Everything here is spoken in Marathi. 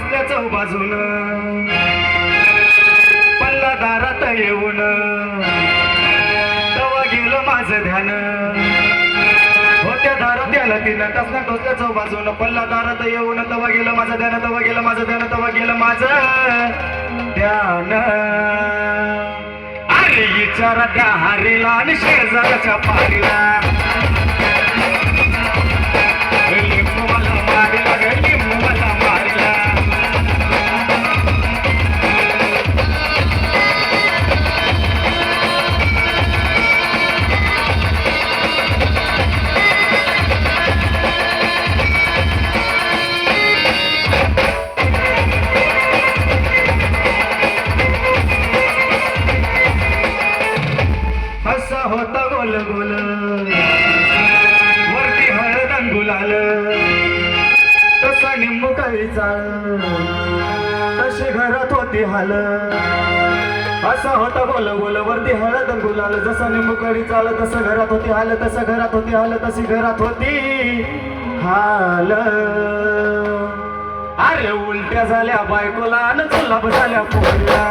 टोचल्या चौबाजून पल्ला दारात येऊन तवा गेलं माझं ध्यान होत्या दारात याला तिनं टसल्या टोचल्या चौबाजून पल्ला दारात येऊन तवा गेलं माझं ध्यान तवा गेलं माझं ध्यान तवा गेलं माझं ध्यान अरे विचारा त्या हारीला आणि शेजाराच्या पारीला लिंबू मला मारीला ग लिंबू मला मारीला असा होता गोल गोल वरती हळद गुलाल तसा निंबू काही चाळ तशी घरात होती हाल असा होता गोल गोल वरती हळद गुलाल जसा निंबू कडी चाळ तसं घरात होती हाल तसं घरात होती हाल तशी घरात होती हाल अरे उलट्या झाल्या बायकोला आणि जुलाब झाल्या पोरीला